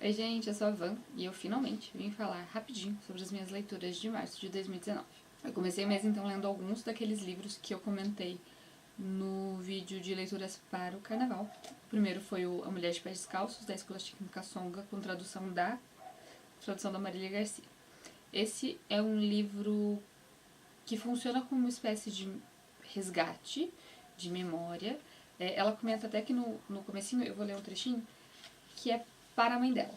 Oi gente, eu sou a Van e eu finalmente vim falar rapidinho sobre as minhas leituras de março de 2019. Eu comecei o mês então lendo alguns daqueles livros que eu comentei no vídeo de leituras para o carnaval. O primeiro foi o A Mulher de Pés Descalços, da Escola Técnica Songa, com tradução da Marília Garcia. Esse é um livro que funciona como uma espécie de resgate, de memória. Ela comenta até que no comecinho, eu vou ler um trechinho, que é para a mãe dela.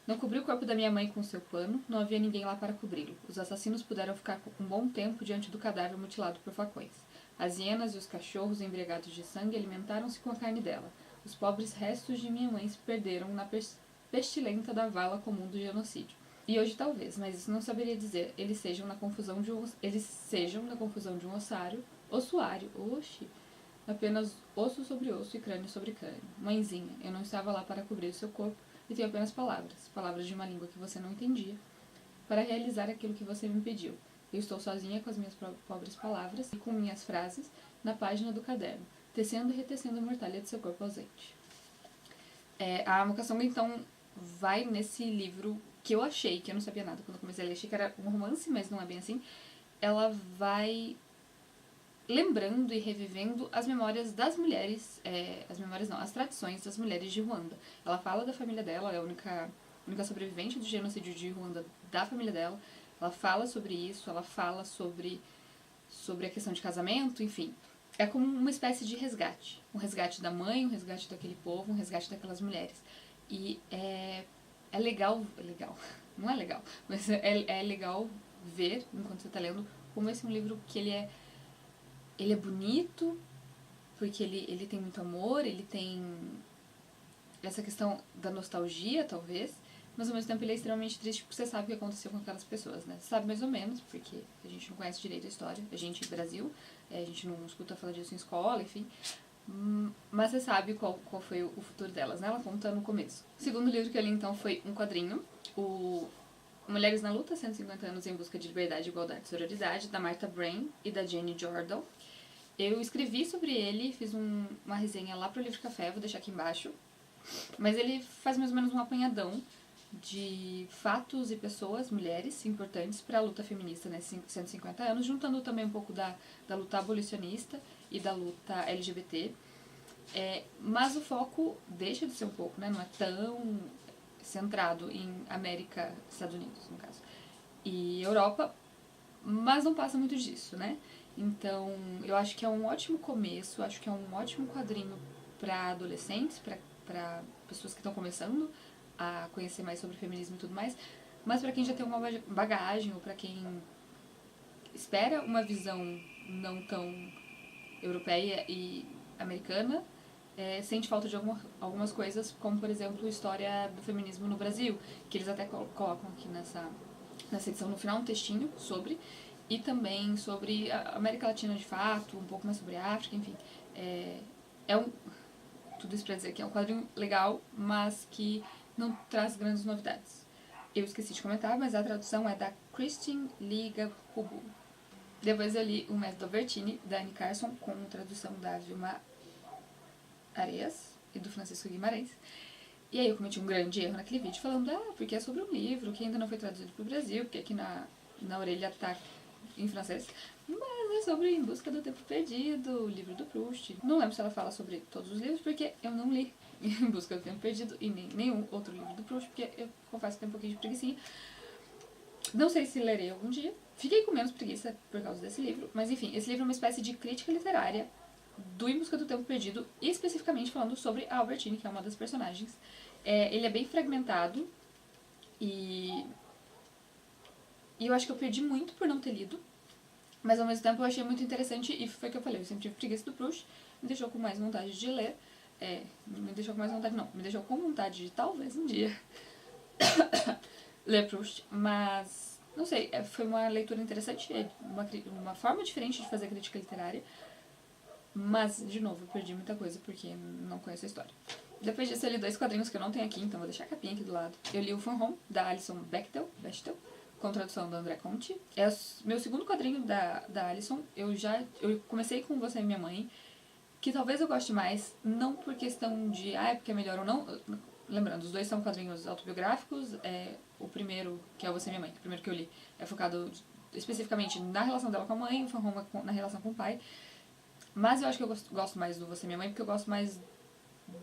Não cobri o corpo da minha mãe com seu pano, não havia ninguém lá para cobri-lo. Os assassinos puderam ficar por um bom tempo diante do cadáver mutilado por facões. As hienas e os cachorros embriagados de sangue alimentaram-se com a carne dela. Os pobres restos de minha mãe se perderam na pestilenta da vala comum do genocídio. E hoje talvez, mas isso não saberia dizer, eles sejam na confusão de um ossuário, apenas osso sobre osso e crânio sobre crânio. Mãezinha, eu não estava lá para cobrir o seu corpo, e tenho apenas palavras de uma língua que você não entendia, para realizar aquilo que você me pediu. Eu estou sozinha com as minhas pobres palavras e com minhas frases na página do caderno, tecendo e retecendo a mortalha de seu corpo ausente. A Mukasonga, então, vai nesse livro que eu achei, que eu não sabia nada quando eu comecei a ler, achei que era um romance, mas não é bem assim. Ela vai lembrando e revivendo as memórias das mulheres, as tradições das mulheres de Ruanda. Ela fala da família dela, ela é a única sobrevivente do genocídio de Ruanda da família dela. Ela fala sobre isso, ela fala sobre a questão de casamento, enfim. É como uma espécie de resgate. Um resgate da mãe, um resgate daquele povo, um resgate daquelas mulheres. E é legal, não é legal, mas é legal ver, enquanto você está lendo, como esse é um livro que ele é bonito, porque ele tem muito amor, ele tem essa questão da nostalgia, talvez, mas ao mesmo tempo ele é extremamente triste porque você sabe o que aconteceu com aquelas pessoas, né? Você sabe mais ou menos, porque a gente não conhece direito a história, a gente é Brasil, a gente não escuta falar disso em escola, enfim, mas você sabe qual foi o futuro delas, né? Ela conta no começo. O segundo livro que eu li, então, foi um quadrinho, o Mulheres na Luta, 150 anos em busca de liberdade, igualdade e sororidade, da Martha Brain e da Jenny Jordan. Eu escrevi sobre ele, fiz uma resenha lá pro Livro Café, vou deixar aqui embaixo. Mas ele faz mais ou menos um apanhadão de fatos e pessoas, mulheres, importantes para a luta feminista nesses 150 anos, juntando também um pouco da luta abolicionista e da luta LGBT. Mas o foco deixa de ser um pouco, né? Não é tão centrado em América, Estados Unidos, no caso, e Europa, mas não passa muito disso, né? Então, eu acho que é um ótimo começo, acho que é um ótimo quadrinho para adolescentes, para pessoas que estão começando a conhecer mais sobre feminismo e tudo mais, mas para quem já tem uma bagagem ou para quem espera uma visão não tão europeia e americana, sente falta de algumas coisas, como por exemplo a história do feminismo no Brasil, que eles até colocam aqui nessa edição no final um textinho sobre, e também sobre a América Latina de fato, um pouco mais sobre a África, enfim. Tudo isso pra dizer que é um quadrinho legal, mas que não traz grandes novidades. Eu esqueci de comentar, mas a tradução é da Christine Liga Hubu. Depois eu li O Método Albertini, da Anne Carson, com tradução da Vilma Areias e do Francisco Guimarães. E aí eu cometi um grande erro naquele vídeo, falando, porque é sobre um livro que ainda não foi traduzido pro Brasil, porque aqui na orelha tá em francês, mas é sobre Em Busca do Tempo Perdido, o livro do Proust. Não lembro se ela fala sobre todos os livros, porque eu não li Em Busca do Tempo Perdido e nem nenhum outro livro do Proust, porque eu confesso que tem um pouquinho de preguicinha. Não sei se lerei algum dia. Fiquei com menos preguiça por causa desse livro, mas enfim, esse livro é uma espécie de crítica literária do Em Busca do Tempo Perdido, especificamente falando sobre a Albertine, que é uma das personagens. Ele é bem fragmentado e eu acho que eu perdi muito por não ter lido, mas ao mesmo tempo eu achei muito interessante e foi o que eu falei, eu sempre tive preguiça do Proust, me deixou com mais vontade de ler, me deixou com vontade de talvez um dia ler Proust, mas não sei, foi uma leitura interessante, uma forma diferente de fazer crítica literária, mas, de novo, eu perdi muita coisa porque não conheço a história. Depois disso eu li 2 quadrinhos que eu não tenho aqui, então vou deixar a capinha aqui do lado. Eu li o From Home, da Alison Bechdel, com tradução do André Conte. É o meu segundo quadrinho da Alison. Eu comecei com Você e Minha Mãe, que talvez eu goste mais, não por questão de, porque é melhor ou não. lembrando, os dois são quadrinhos autobiográficos. O primeiro, que é o Você, Minha Mãe, o primeiro que eu li, é focado especificamente na relação dela com a mãe, o Fan Home na relação com o pai. Mas eu acho que eu gosto mais do Você, Minha Mãe, porque eu gosto mais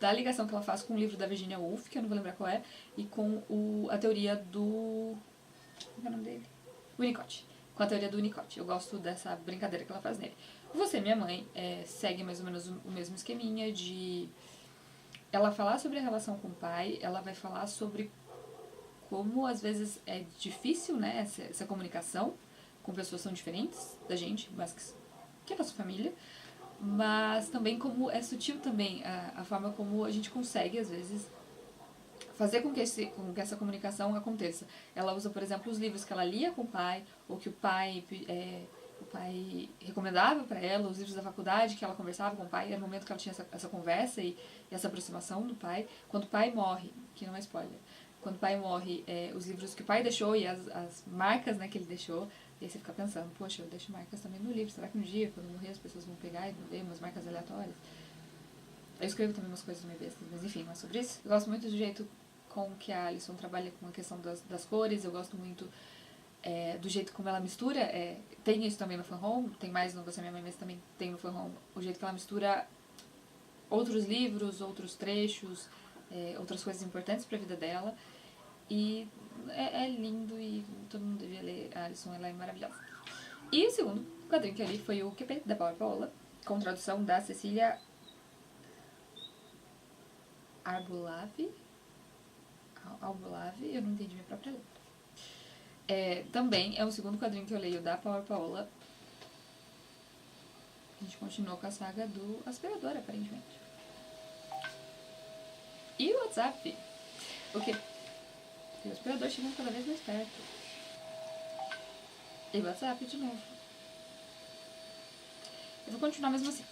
da ligação que ela faz com o livro da Virginia Woolf, que eu não vou lembrar qual é, e com a teoria do... Como é o nome dele? Winnicott. Com a teoria do Winnicott. Eu gosto dessa brincadeira que ela faz nele. Você, Minha Mãe, segue mais ou menos o mesmo esqueminha de ela falar sobre a relação com o pai, ela vai falar sobre como às vezes é difícil, né, essa comunicação com pessoas que são diferentes da gente, mas que é nossa família, mas também como é sutil também a forma como a gente consegue, às vezes, fazer com que essa comunicação aconteça. Ela usa, por exemplo, os livros que ela lia com o pai, ou que o pai recomendava para ela, os livros da faculdade que ela conversava com o pai, era o momento que ela tinha essa conversa e essa aproximação do pai. Quando o pai morre, que não é spoiler, quando o pai morre, os livros que o pai deixou e as marcas, né, que ele deixou, e aí você fica pensando, poxa, eu deixo marcas também no livro, será que um dia, quando eu morrer, as pessoas vão pegar e vão ver umas marcas aleatórias? Eu escrevo também umas coisas meio bestas, mas enfim, não é sobre isso. Eu gosto muito do jeito com que a Alison trabalha com a questão das cores, eu gosto muito do jeito como ela mistura, tem isso também no Fan Home, tem mais no Você, Minha Mãe, mas também tem no Fan Home, o jeito que ela mistura outros livros, outros trechos, outras coisas importantes para a vida dela, e é lindo e todo mundo devia ler a Alison, ela é maravilhosa. E o segundo quadrinho que eu li foi o QP, da Power Paola, com tradução da Cecília Arbulave, eu não entendi minha própria letra. Também é o segundo quadrinho que eu leio da Power Paola. A gente continuou com a saga do aspirador, aparentemente. E o WhatsApp? O quê? E o aspirador chegando cada vez mais perto. E o WhatsApp de novo. Eu vou continuar mesmo assim.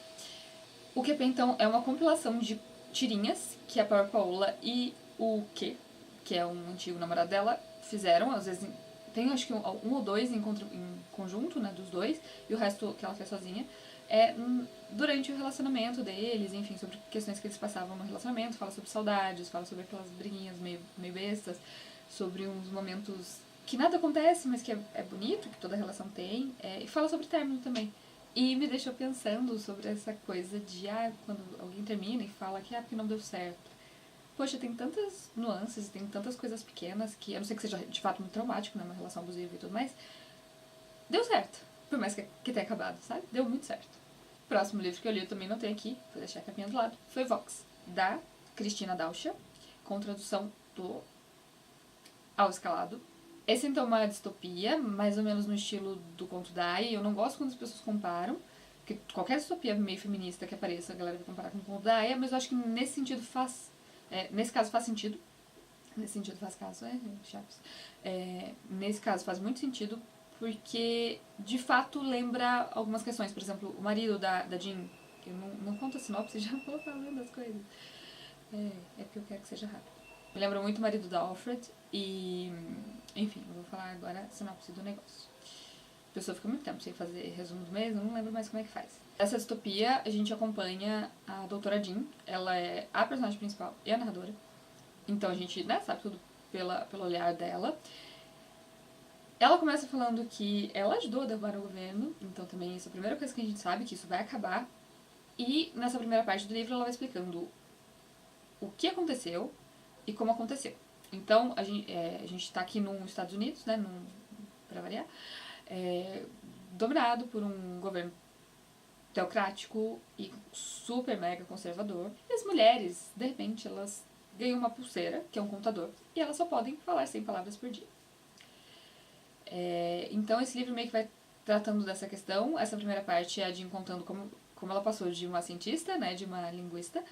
O QP, então, é uma compilação de tirinhas que a Power Paola e o Q, que é um antigo namorado dela, fizeram. Às vezes tem acho que um ou dois em conjunto, né, dos dois, e o resto que ela fez sozinha. Durante o relacionamento deles, enfim, sobre questões que eles passavam no relacionamento, fala sobre saudades, fala sobre aquelas briguinhas meio bestas, sobre uns momentos que nada acontece, mas que é bonito, que toda relação tem, e fala sobre término também. E me deixou pensando sobre essa coisa de, quando alguém termina e fala que, porque não deu certo. Poxa, tem tantas nuances, tem tantas coisas pequenas que, a não ser que seja de fato muito traumático, né, uma relação abusiva e tudo mais, deu certo. Por mais que tenha acabado, sabe? Deu muito certo. O próximo livro que eu li, eu também não tenho aqui, vou deixar a capinha do lado, foi Vox, da Cristina Dauscha, com tradução do Ao Escalado. Esse, então, é uma distopia, mais ou menos no estilo do conto da Ai. Eu não gosto quando as pessoas comparam, porque qualquer distopia meio feminista que apareça, a galera vai comparar com o conto da Ai, mas eu acho que nesse sentido nesse caso faz sentido. Nesse sentido faz caso, chaves. Nesse caso faz muito sentido, porque de fato lembra algumas questões. Por exemplo, o marido da Jean, que eu não conto a sinopse, já vou falando as coisas. É porque eu quero que seja rápido. Me lembra muito o marido da Alfred e, enfim, eu vou falar agora a sinopse do negócio. A pessoa fica muito tempo sem fazer resumo do mês, eu não lembro mais como é que faz. Essa distopia, a gente acompanha a doutora Jean, ela é a personagem principal e a narradora. Então a gente, né, sabe tudo pelo olhar dela. Ela começa falando que ela ajudou a derrubar o governo, então também isso é a primeira coisa que a gente sabe, que isso vai acabar. E nessa primeira parte do livro ela vai explicando o que aconteceu e como aconteceu. Então, a gente tá aqui nos Estados Unidos, né, pra variar, dominado por um governo teocrático e super mega conservador. E as mulheres, de repente, elas ganham uma pulseira, que é um contador, e elas só podem falar 100 palavras por dia. Então, esse livro meio que vai tratando dessa questão. Essa primeira parte é a Jean contando como ela passou de uma cientista, né, de uma linguista,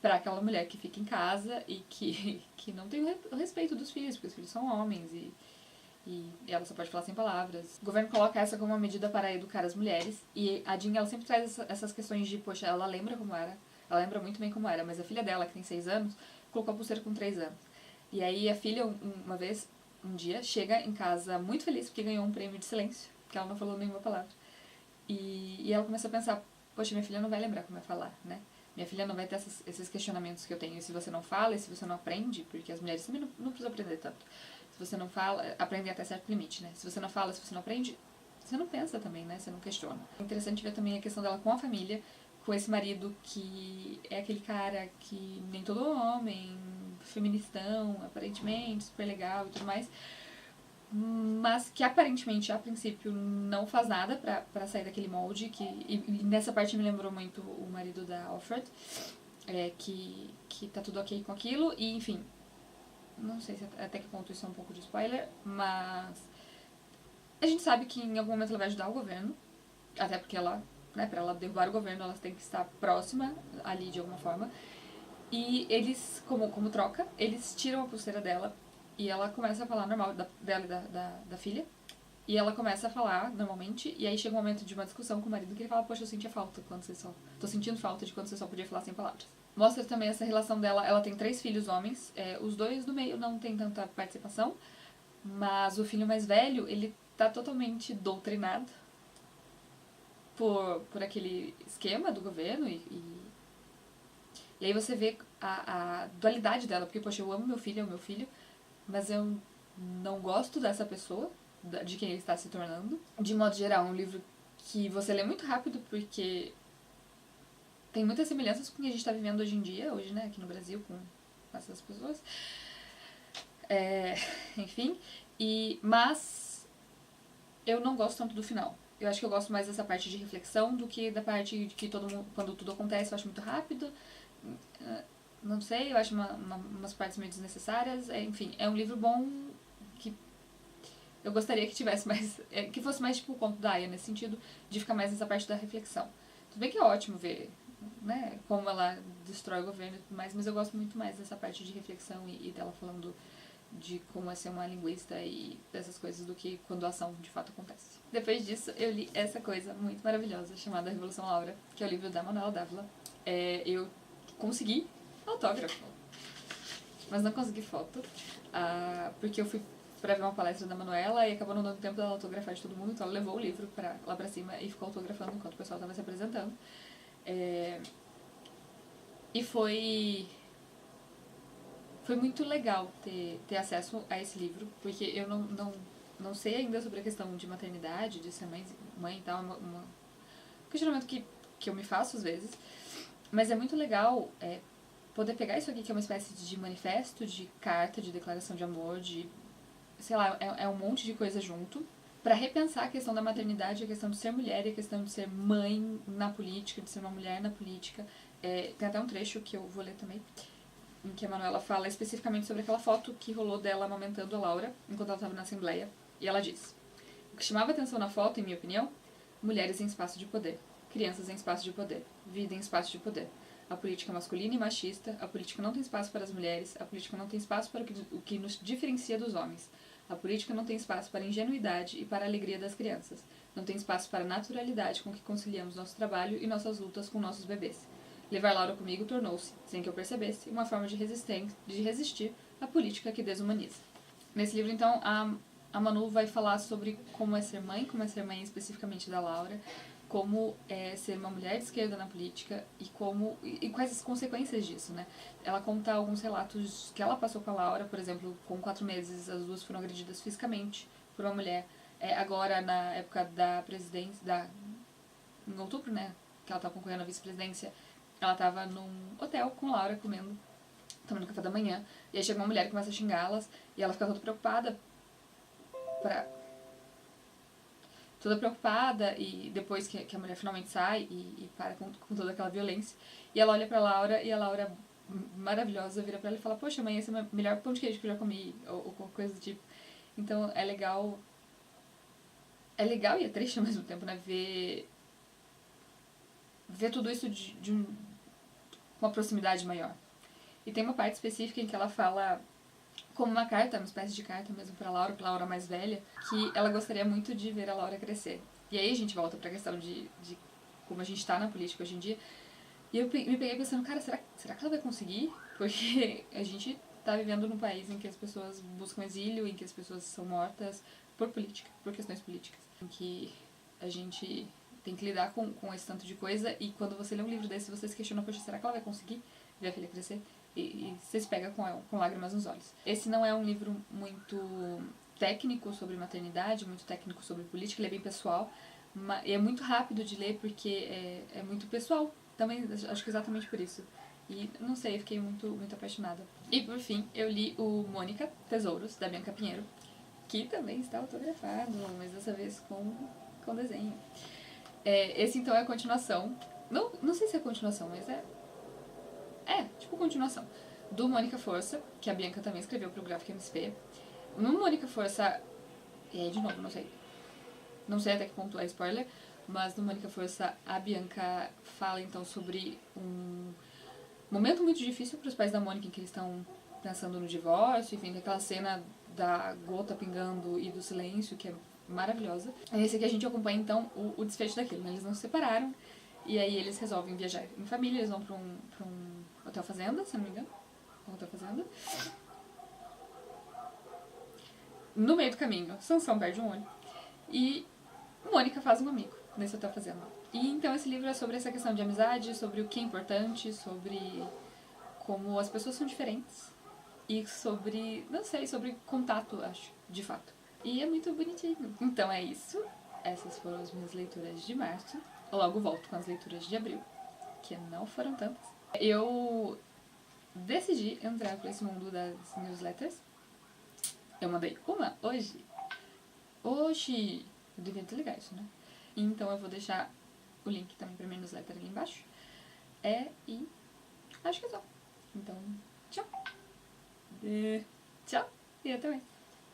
para aquela mulher que fica em casa e que não tem o respeito dos filhos, porque os filhos são homens e ela só pode falar sem palavras. O governo coloca essa como uma medida para educar as mulheres, e a Jean, ela sempre traz essas questões de, poxa, ela lembra como era, ela lembra muito bem como era, mas a filha dela, que tem 6 anos, colocou a pulseira com 3 anos. E aí a filha, um dia, chega em casa muito feliz porque ganhou um prêmio de silêncio, porque ela não falou nenhuma palavra. E ela começa a pensar, poxa, minha filha não vai lembrar como é falar, né? Minha filha não vai ter esses questionamentos que eu tenho. E se você não fala, e se você não aprende, porque as mulheres também não precisam aprender tanto. Se você não fala, aprendem até certo limite, né? Se você não fala, se você não aprende, você não pensa também, né? Você não questiona. É interessante ver também a questão dela com a família, com esse marido que é aquele cara que nem todo homem, feministão, aparentemente, super legal e tudo mais, mas que aparentemente, a princípio, não faz nada pra sair daquele molde, e nessa parte me lembrou muito o marido da Alfred, que tá tudo ok com aquilo, e enfim, não sei se até que ponto isso é um pouco de spoiler, mas a gente sabe que em algum momento ela vai ajudar o governo, até porque ela, né, pra ela derrubar o governo, ela tem que estar próxima ali de alguma forma, e eles, como troca, eles tiram a pulseira dela e ela começa a falar normal dela e da filha. E ela começa a falar normalmente, e aí chega um momento de uma discussão com o marido que ele fala, poxa, eu sentia falta quando você só... Tô sentindo falta de quando você só podia falar sem palavras. Mostra também essa relação dela, ela tem 3 filhos homens, os 2 do meio não tem tanta participação, mas o filho mais velho, ele tá totalmente doutrinado por aquele esquema do governo e aí você vê a dualidade dela, porque, poxa, eu amo meu filho, é o meu filho, mas eu não gosto dessa pessoa, de quem ele está se tornando. De modo geral, é um livro que você lê muito rápido, porque tem muitas semelhanças com o que a gente está vivendo hoje em dia, hoje, né, aqui no Brasil, com essas pessoas. Enfim, mas eu não gosto tanto do final. Eu acho que eu gosto mais dessa parte de reflexão do que da parte de que todo mundo, quando tudo acontece, eu acho muito rápido. Não sei, eu acho umas partes meio desnecessárias. Enfim, é um livro bom que eu gostaria que tivesse mais. Que fosse mais tipo o conto da Aya, nesse sentido, de ficar mais nessa parte da reflexão. Tudo bem que é ótimo ver, né, como ela destrói o governo e tudo mais, mas eu gosto muito mais dessa parte de reflexão e dela falando de como é ser uma linguista e dessas coisas do que quando a ação de fato acontece. Depois disso, eu li essa coisa muito maravilhosa chamada Revolução Laura, que é o livro da Manuela Dávila. Eu consegui autógrafo, mas não consegui foto, porque eu fui pra ver uma palestra da Manuela e acabou não dando tempo dela autografar de todo mundo, então ela levou o livro lá pra cima e ficou autografando enquanto o pessoal tava se apresentando. E foi muito legal ter acesso a esse livro, porque eu não sei ainda sobre a questão de maternidade, de ser mãe e tal, um questionamento que eu me faço às vezes, mas é muito legal poder pegar isso aqui, que é uma espécie de manifesto, de carta, de declaração de amor, de, sei lá, é um monte de coisa junto, pra repensar a questão da maternidade, a questão de ser mulher e a questão de ser mãe na política, de ser uma mulher na política. Tem até um trecho que eu vou ler também, em que a Manuela fala especificamente sobre aquela foto que rolou dela amamentando a Laura enquanto ela estava na Assembleia. E ela diz: o que chamava atenção na foto, em minha opinião, mulheres em espaço de poder, crianças em espaço de poder, vida em espaço de poder. A política masculina e machista, a política não tem espaço para as mulheres, a política não tem espaço para o que nos diferencia dos homens. A política não tem espaço para a ingenuidade e para a alegria das crianças. Não tem espaço para a naturalidade com que conciliamos nosso trabalho e nossas lutas com nossos bebês. Levar Laura comigo tornou-se, sem que eu percebesse, uma forma de resistir à política que desumaniza. Nesse livro, então, a Manu vai falar sobre como é ser mãe especificamente da Laura, como é ser uma mulher de esquerda na política e quais as consequências disso, né? Ela conta alguns relatos que ela passou com a Laura, por exemplo, com 4 meses as duas foram agredidas fisicamente por uma mulher. Agora, na época da presidência, em outubro, né, que ela estava concorrendo à vice-presidência, ela tava num hotel com Laura comendo, tomando café da manhã, e aí chega uma mulher que começa a xingá-las, e ela fica toda preocupada, e depois que a mulher finalmente sai e para com toda aquela violência, e ela olha pra Laura, e a Laura, maravilhosa, vira pra ela e fala, poxa, mãe, esse é o melhor pão de queijo que eu já comi, ou qualquer coisa do tipo. Então é legal e é triste ao mesmo tempo, né, ver tudo isso de uma proximidade maior. E tem uma parte específica em que ela fala, como uma carta, uma espécie de carta mesmo pra Laura mais velha, que ela gostaria muito de ver a Laura crescer. E aí a gente volta pra questão de como a gente tá na política hoje em dia. E eu me peguei pensando, cara, será que ela vai conseguir? Porque a gente tá vivendo num país em que as pessoas buscam exílio, em que as pessoas são mortas por política, por questões políticas. Em que a gente tem que lidar com esse tanto de coisa, e quando você lê um livro desse, você se questiona, poxa, será que ela vai conseguir ver a filha crescer? E você se pega com lágrimas nos olhos. Esse não é um livro muito técnico sobre maternidade, muito técnico sobre política, ele é bem pessoal, e é muito rápido de ler porque é muito pessoal, também acho que exatamente por isso. E não sei, eu fiquei muito apaixonada. E por fim, eu li o Mônica Tesouros, da Bianca Pinheiro, que também está autografado, mas dessa vez com desenho. Esse então é a continuação. Não sei se é continuação, mas tipo continuação. Do Mônica Força, que a Bianca também escreveu pro Graphic MSP. No Mônica Força, de novo, não sei. Não sei até que ponto é spoiler, mas no Mônica Força a Bianca fala então sobre um momento muito difícil para os pais da Mônica, em que eles estão pensando no divórcio, enfim, aquela cena da gota pingando e do silêncio, que é maravilhosa. Esse aqui a gente acompanha então o desfecho daquilo, né? Eles não se separaram, e aí eles resolvem viajar em família, eles vão pra um hotel fazenda, se não me engano. Um hotel fazenda. No meio do caminho, Sansão perde um olho. E Mônica faz um amigo nesse hotel fazenda. E então esse livro é sobre essa questão de amizade, sobre o que é importante, sobre como as pessoas são diferentes. E sobre, não sei, sobre contato, acho, de fato. E é muito bonitinho. Então é isso. Essas foram as minhas leituras de março. Eu logo volto com as leituras de abril, que não foram tantas. Eu decidi entrar para esse mundo das newsletters. Eu mandei uma hoje. Hoje! Eu devia desligar isso, né? Então eu vou deixar o link também pra minha newsletter ali embaixo. E acho que é só. Então, tchau! Tchau e até mais!